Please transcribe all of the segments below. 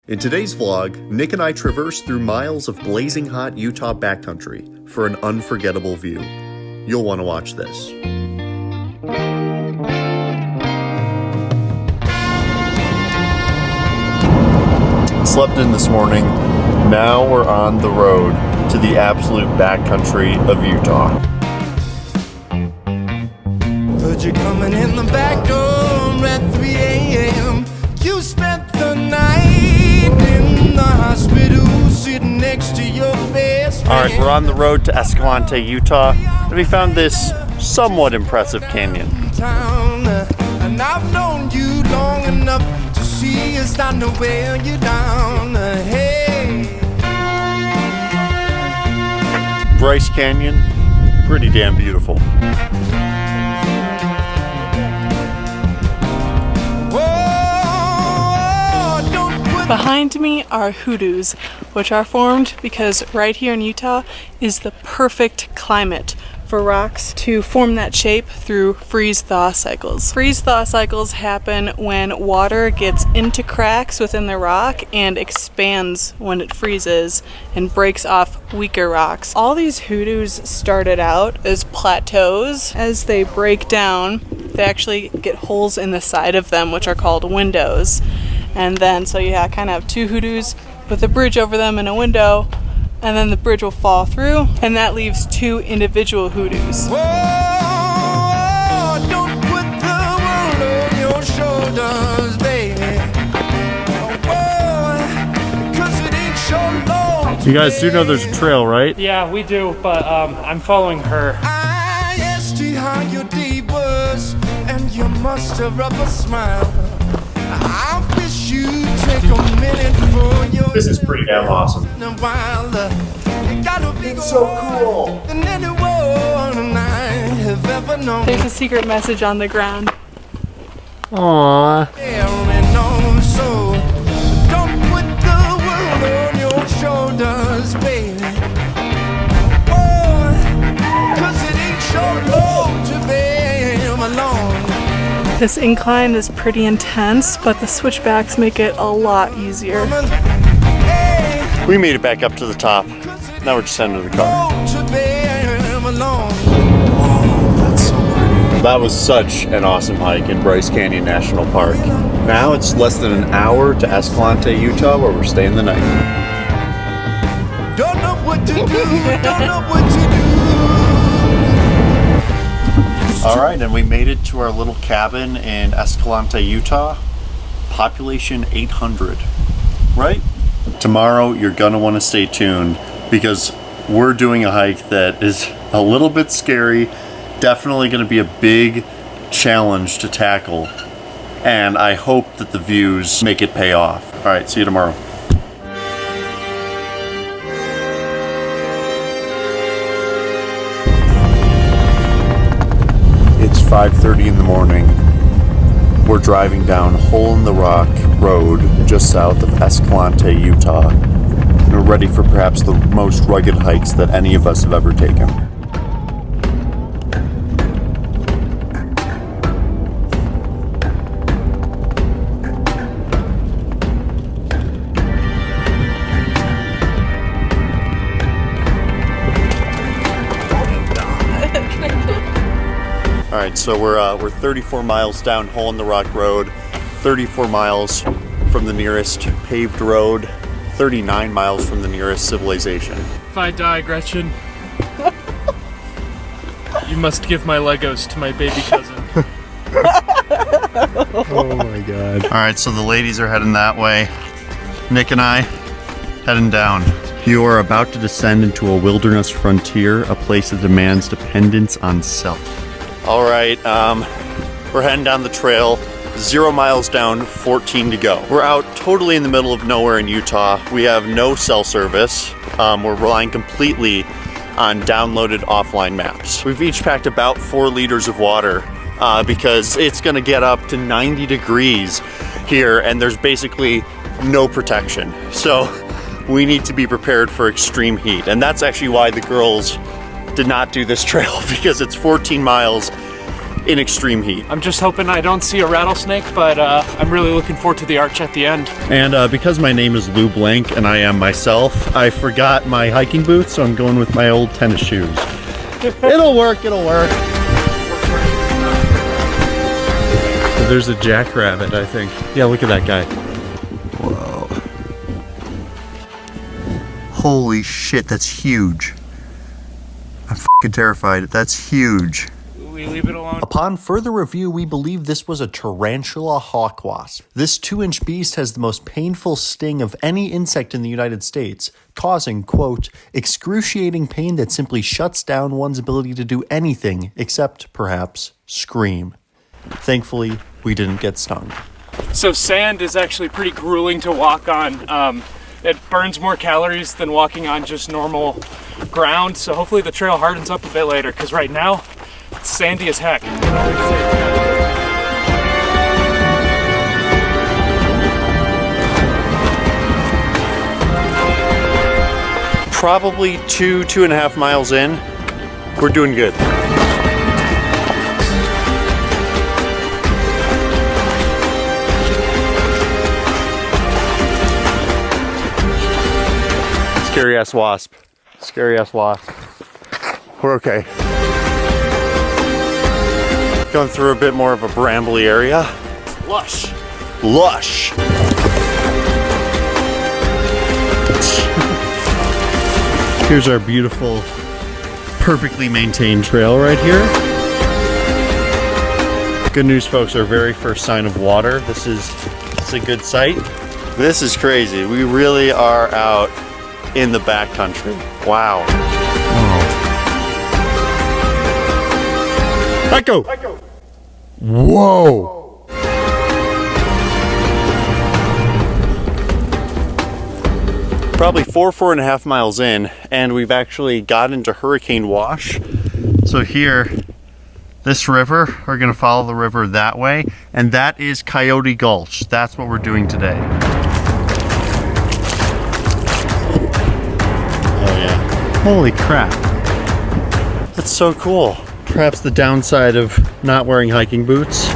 In today's vlog, Nick and I traverse through miles of blazing hot Utah backcountry for an unforgettable view. You'll want to watch this. Slept in this morning. Now we're on the road to the absolute backcountry of Utah. Heard you coming in the back door at 3 a.m. You spent the night in the hospital sitting next to your best friend. Alright, we're on the road to Escalante, Utah, and we found this somewhat impressive canyon. And I've known you long enough to see it's time to wear you down. Hey. Bryce Canyon, pretty damn beautiful. Behind me are hoodoos, which are formed because right here in Utah is the perfect climate for rocks to form that shape through freeze-thaw cycles. Freeze-thaw cycles happen when water gets into cracks within the rock and expands when it freezes and breaks off weaker rocks. All these hoodoos started out as plateaus. As they break down, they actually get holes in the side of them, which are called windows. And then, so you kind of have two hoodoos with a bridge over them and a window, and then the bridge will fall through, and that leaves two individual hoodoos. Whoa, don't put the world on your shoulders, baby. Whoa, 'cause it ain't so long. You guys do know there's a trail, right? Yeah, we do, but I'm following her. I asked you how your day was, and you must have rubbed a smile. I wish you'd take a minute for your. This is pretty damn awesome. It's so cool. Than anyone I have ever known. There's a secret message on the ground. Aww. So don't put the world on your shoulders, baby. Oh, 'cause it ain't so long to be alone. This incline is pretty intense, but the switchbacks make it a lot easier. We made it back up to the top. Now we're just heading to the car. That's so pretty. That was such an awesome hike in Bryce Canyon National Park. Now it's less than an hour to Escalante, Utah, where we're staying the night. Don't know what to do, don't know what to do. Alright, and we made it to our little cabin in Escalante, Utah. Population 800, right? Tomorrow you're gonna want to stay tuned because we're doing a hike that is a little bit scary, definitely gonna be a big challenge to tackle, and I hope that the views make it pay off. Alright, see you tomorrow. It's 5:30 in the morning. We're driving down Hole in the Rock Road just south of Escalante, Utah. And we're ready for perhaps the most rugged hikes that any of us have ever taken. Alright, so we're 34 miles down Hole in the Rock Road, 34 miles from the nearest paved road, 39 miles from the nearest civilization. If I die, Gretchen, you must give my Legos to my baby cousin. Oh my god. Alright, so the ladies are heading that way. Nick and I heading down. You are about to descend into a wilderness frontier, a place that demands dependence on self. Alright, we're heading down the trail, 0 miles down, 14 to go. We're out totally in the middle of nowhere in Utah. We have no cell service. We're relying completely on downloaded offline maps. We've each packed about 4 liters of water because it's gonna get up to 90 degrees here and there's basically no protection. So we need to be prepared for extreme heat. And that's actually why the girls did not do this trail, because it's 14 miles in extreme heat. I'm just hoping I don't see a rattlesnake, but I'm really looking forward to the arch at the end. And because my name is Lew Blank and I am myself, I forgot my hiking boots, so I'm going with my old tennis shoes. It'll work, it'll work. There's a jackrabbit, I think. Yeah, look at that guy. Whoa. Holy shit, that's huge. I'm fucking terrified. That's huge. We leave it alone. Upon further review, we believe this was a Tarantula Hawk Wasp. This 2-inch beast has the most painful sting of any insect in the United States, causing, quote, excruciating pain that simply shuts down one's ability to do anything except, perhaps, scream. Thankfully, we didn't get stung. So sand is actually pretty grueling to walk on. It burns more calories than walking on just normal ground, so hopefully the trail hardens up a bit later, because right now, it's sandy as heck. Probably 2.5 miles in. We're doing good. Scary ass wasp. Scary ass wasp. We're okay. Going through a bit more of a brambly area. Lush. Lush. Here's our beautiful, perfectly maintained trail right here. Good news, folks, our very first sign of water. This is a good sight. This is crazy. We really are out in the backcountry. Wow. Echo! Whoa! Probably 4.5 miles in, and we've actually got into hurricane wash. So here, this river, we're gonna follow the river that way, and that is Coyote Gulch. That's what we're doing today. Holy crap. That's so cool. Perhaps the downside of not wearing hiking boots.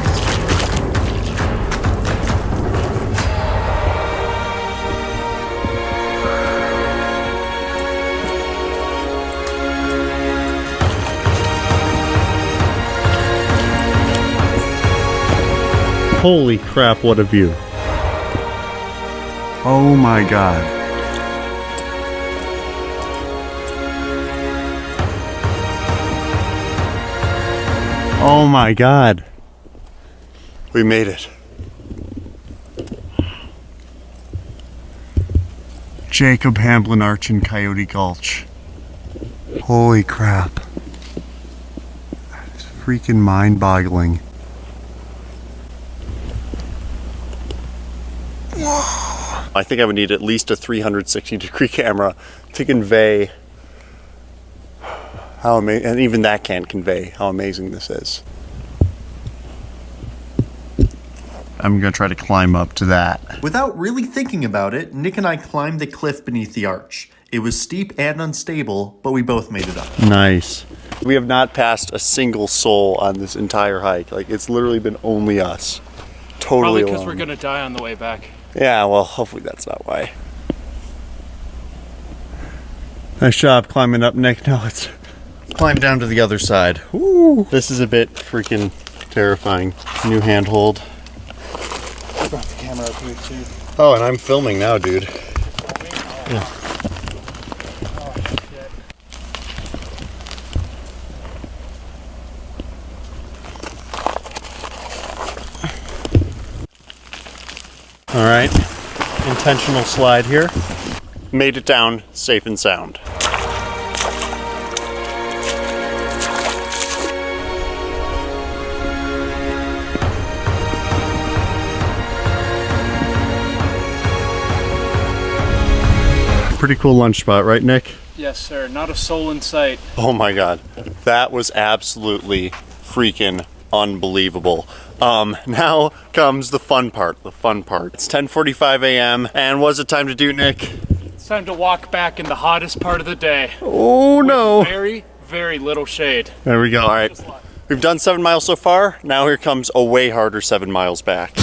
Holy crap, what a view. Oh my God. Oh my God. We made it. Jacob Hamblin Arch in Coyote Gulch. Holy crap. It's freaking mind-boggling. Whoa. I think I would need at least a 360-degree camera to convey how amazing, and even that can't convey how amazing this is. I'm gonna try to climb up to that. Without really thinking about it, Nick and I climbed the cliff beneath the arch. It was steep and unstable, but we both made it up. Nice. We have not passed a single soul on this entire hike. Like, it's literally been only us. Totally Probably because alone. we're gonna die on the way back. Yeah, well, hopefully that's not why. Nice job climbing up, Nick. Now let's climb down to the other side. Woo! This is a bit freaking terrifying. New handhold. I brought the camera up here too. Oh, and I'm filming now, dude. Yeah. All right, intentional slide here. Made it down safe and sound. Pretty cool lunch spot, right, Nick? Yes, sir. Not a soul in sight. Oh my God, that was absolutely freaking unbelievable. Now comes the fun part, It's 10:45 a.m. and what's it time to do, Nick? It's time to walk back in the hottest part of the day. Oh no. Very, very little shade. There we go, all right. We've done 7 miles so far. Now here comes a way harder 7 miles back.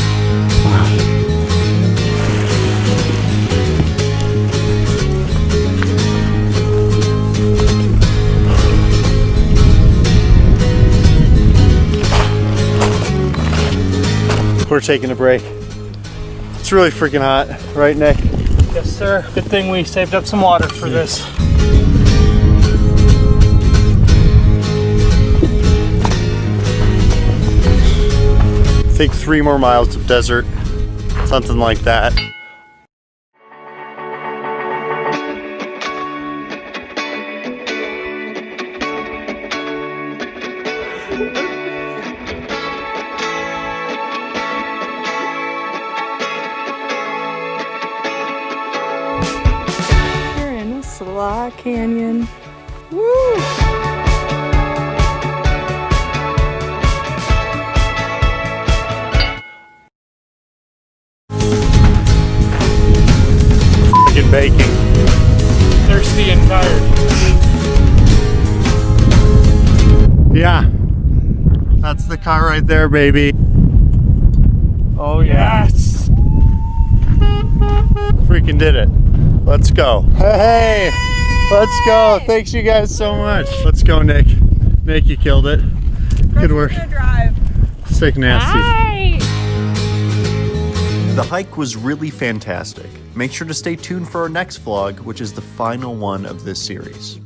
We're taking a break. It's really freaking hot, right, Nick? Yes, sir. Good thing we saved up some water for this. I think 3 more miles of desert, something like that. We're in a Slaw Canyon. Woo! Freaking baking. Thirsty and tired. Yeah, that's the car right there, baby. Oh yeah. Yes. Freaking did it. Let's go. Hey, let's go. Thanks you guys so much. Let's go, Nick. Nick, you killed it. Good work. Sick nasty. The hike was really fantastic. Make sure to stay tuned for our next vlog, which is the final one of this series.